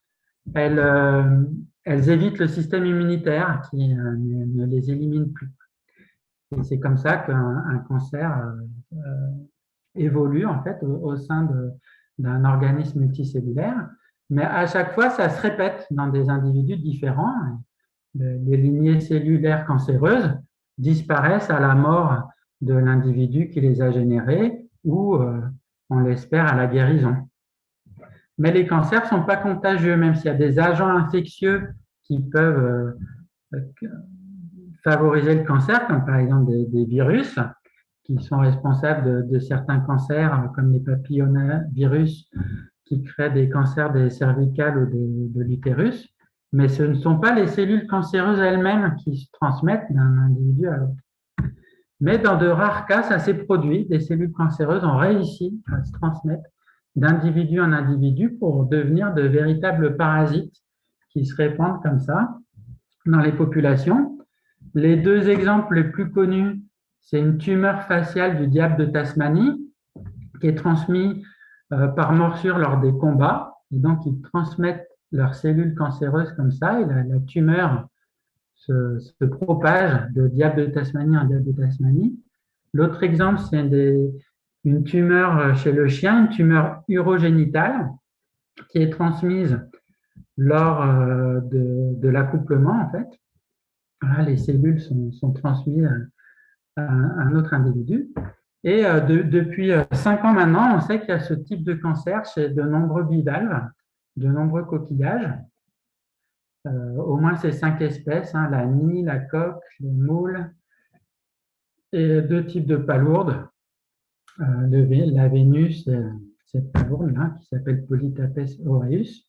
elles évitent le système immunitaire qui ne les élimine plus. Et c'est comme ça qu'un cancer évolue en fait au sein d'un organisme multicellulaire. Mais à chaque fois, ça se répète dans des individus différents. Les lignées cellulaires cancéreuses disparaissent à la mort de l'individu qui les a générées ou, on l'espère, à la guérison. Mais les cancers ne sont pas contagieux, même s'il y a des agents infectieux qui peuvent favoriser le cancer, comme par exemple des virus qui sont responsables de certains cancers, comme les papillomavirus qui créent des cancers des cervicales ou de l'utérus. Mais ce ne sont pas les cellules cancéreuses elles-mêmes qui se transmettent d'un individu à l'autre. Mais dans de rares cas, ça s'est produit. Des cellules cancéreuses ont réussi à se transmettre d'individu en individu pour devenir de véritables parasites qui se répandent comme ça dans les populations. Les deux exemples les plus connus, c'est une tumeur faciale du diable de Tasmanie qui est transmise par morsure lors des combats. Et donc, ils transmettent leurs cellules cancéreuses comme ça et la tumeur se propage de diable de Tasmanie en diable de Tasmanie. L'autre exemple, c'est une tumeur chez le chien, une tumeur urogénitale qui est transmise lors de l'accouplement, en fait. Voilà, les cellules sont transmises à un autre individu. Et depuis 5 ans maintenant, on sait qu'il y a ce type de cancer chez de nombreux bivalves, de nombreux coquillages. Au moins ces 5 espèces, hein, la mie, la coque, les moules, et 2 types de palourdes. La Vénus, cette palourde-là, qui s'appelle Polytapes aureus.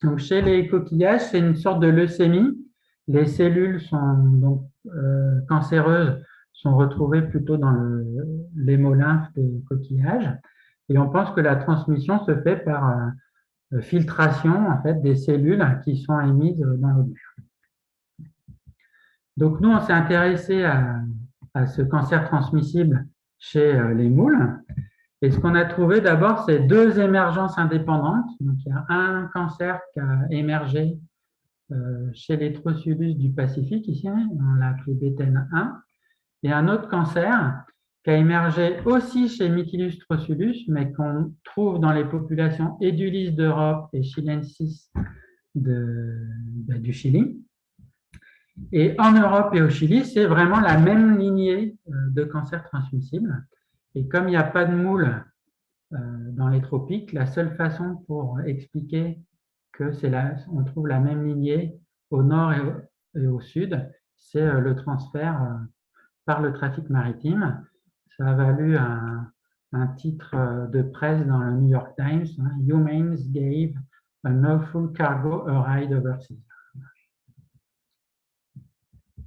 Donc, chez les coquillages, c'est une sorte de leucémie. Les cellules donc, cancéreuses sont retrouvées plutôt dans l'hémolymphe des coquillages. Et on pense que la transmission se fait par filtration en fait, des cellules qui sont émises dans l'ovule. Donc, nous, on s'est intéressé à ce cancer transmissible chez les moules. Et ce qu'on a trouvé d'abord, c'est 2 émergences indépendantes. Donc, il y a un cancer qui a émergé chez les Trosulus du Pacifique, ici, on l'a appelé BTN1, et un autre cancer qui a émergé aussi chez Mytilus trosulus, mais qu'on trouve dans les populations Edulis d'Europe et Chilensis du Chili. Et en Europe et au Chili, c'est vraiment la même lignée de cancer transmissible. Et comme il n'y a pas de moules dans les tropiques, la seule façon pour expliquer que on trouve la même lignée au nord et au sud, c'est le transfert par le trafic maritime. Ça a valu un titre de presse dans le New York Times, hein, Humans gave an awful cargo a ride overseas.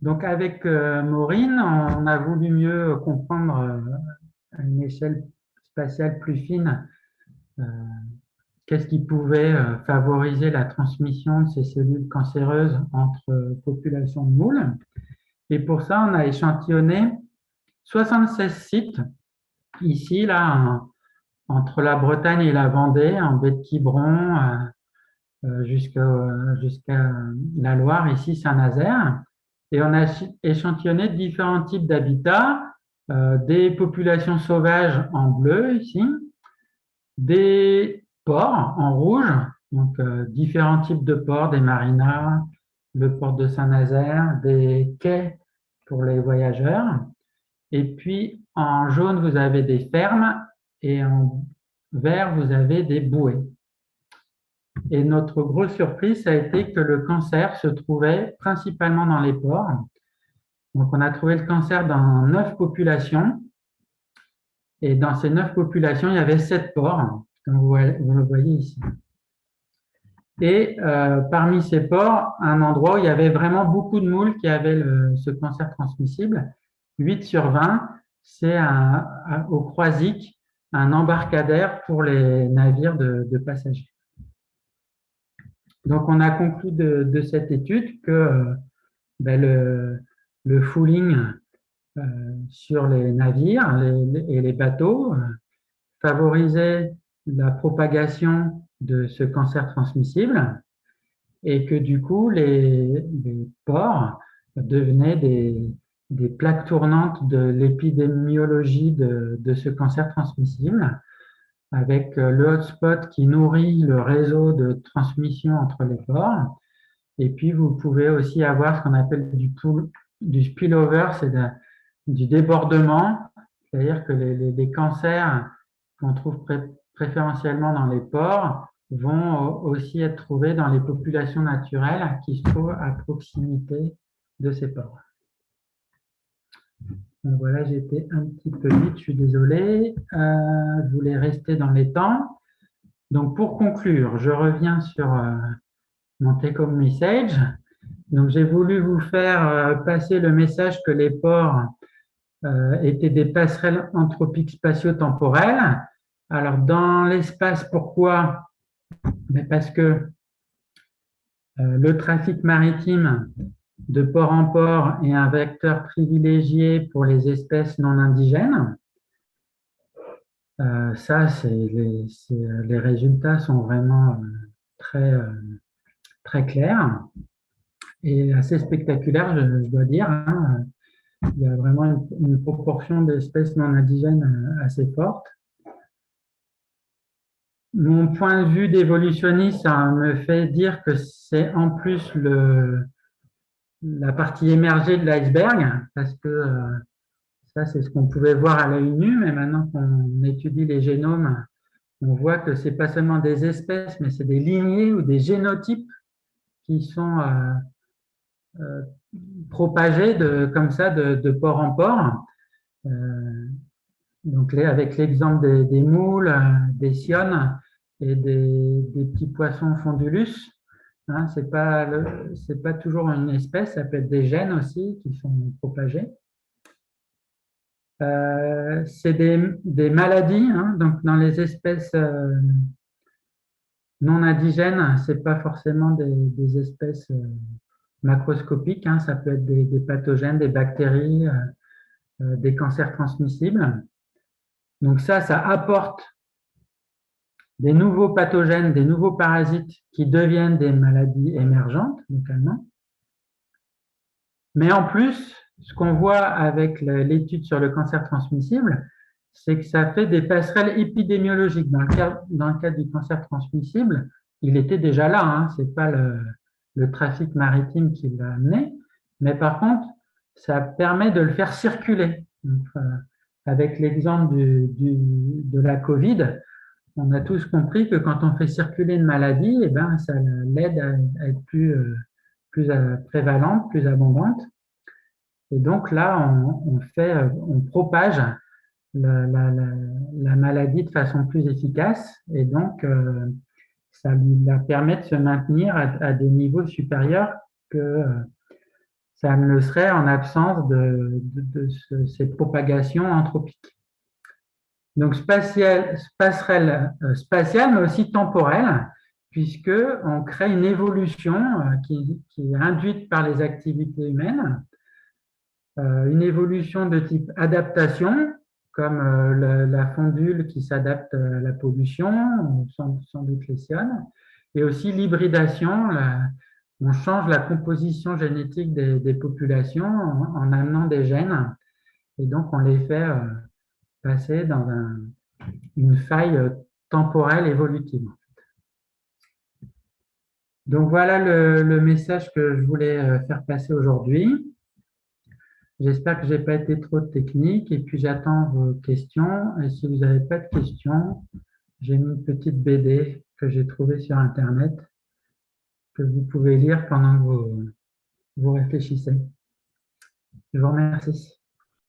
Donc avec Maureen, on a voulu mieux comprendre à une échelle spatiale plus fine qu'est-ce qui pouvait favoriser la transmission de ces cellules cancéreuses entre populations de moules. Et pour ça, on a échantillonné 76 sites, ici, là, entre la Bretagne et la Vendée, en baie de Quiberon, jusqu'à la Loire, ici Saint-Nazaire. Et on a échantillonné différents types d'habitats, des populations sauvages en bleu ici, des ports en rouge, donc différents types de ports, des marinas, le port de Saint-Nazaire, des quais pour les voyageurs. Et puis en jaune, vous avez des fermes et en vert, vous avez des bouées. Et notre grosse surprise, ça a été que le cancer se trouvait principalement dans les ports. Donc on a trouvé le cancer dans 9 populations. Et dans ces 9 populations, il y avait 7 ports, comme vous le voyez ici. Et parmi ces ports, un endroit où il y avait vraiment beaucoup de moules qui avaient ce cancer transmissible, 8 sur 20, c'est au Croisic, un embarcadère pour les navires de passagers. Donc, on a conclu de cette étude que le fouling sur les navires et les bateaux favorisait la propagation de ce cancer transmissible et que du coup, les ports devenaient des plaques tournantes de l'épidémiologie de ce cancer transmissible, avec le hotspot qui nourrit le réseau de transmission entre les ports. Et puis, vous pouvez aussi avoir ce qu'on appelle du spillover, c'est du débordement, c'est-à-dire que les cancers qu'on trouve préférentiellement dans les ports vont aussi être trouvés dans les populations naturelles qui se trouvent à proximité de ces ports. Donc voilà, j'ai été un petit peu vite, je suis désolé. Je voulais rester dans les temps. Donc pour conclure, je reviens sur mon take-home message. Donc j'ai voulu vous faire passer le message que les ports étaient des passerelles anthropiques spatio-temporelles. Alors dans l'espace, pourquoi? Parce que le trafic maritime de port en port est un vecteur privilégié pour les espèces non indigènes. Les résultats sont vraiment très clairs et assez spectaculaires, je dois dire. Hein. Il y a vraiment une proportion d'espèces non indigènes assez forte. Mon point de vue d'évolutionniste, ça me fait dire que c'est en plus la partie émergée de l'iceberg, parce que ça, c'est ce qu'on pouvait voir à l'œil nu, mais maintenant qu'on étudie les génomes, on voit que ce n'est pas seulement des espèces, mais c'est des lignées ou des génotypes qui sont propagés comme ça de port en port. Donc avec l'exemple des moules, des siones et des petits poissons fondulus, hein, c'est pas toujours une espèce, ça peut être des gènes aussi qui sont propagés. C'est des maladies, hein, donc dans les espèces non indigènes, c'est pas forcément des espèces macroscopiques, hein, ça peut être des pathogènes, des bactéries, des cancers transmissibles. Donc ça apporte des nouveaux pathogènes, des nouveaux parasites qui deviennent des maladies émergentes, localement. Mais en plus, ce qu'on voit avec l'étude sur le cancer transmissible, c'est que ça fait des passerelles épidémiologiques. Dans le cas du cancer transmissible, il était déjà là, hein, ce n'est pas le trafic maritime qui l'a amené, mais par contre, ça permet de le faire circuler. Donc, avec l'exemple de la Covid, on a tous compris que quand on fait circuler une maladie, eh ben, ça l'aide à être plus prévalente, plus abondante. Et donc là, on propage la maladie de façon plus efficace et donc ça lui permet de se maintenir à des niveaux supérieurs que ça ne le serait en absence de ces propagations anthropiques. Donc passerelle spatiale, mais aussi temporelle, puisqu'on crée une évolution qui est induite par les activités humaines, une évolution de type adaptation, comme la fondule qui s'adapte à la pollution, sans doute les siones, Et aussi l'hybridation, on change la composition génétique des populations en amenant des gènes et donc on les fait passer dans une faille temporelle évolutive. Donc voilà le message que je voulais faire passer aujourd'hui. J'espère que je n'ai pas été trop technique et puis j'attends vos questions. Et si vous n'avez pas de questions, j'ai mis une petite BD que j'ai trouvée sur Internet que vous pouvez lire pendant que vous réfléchissez. Je vous remercie.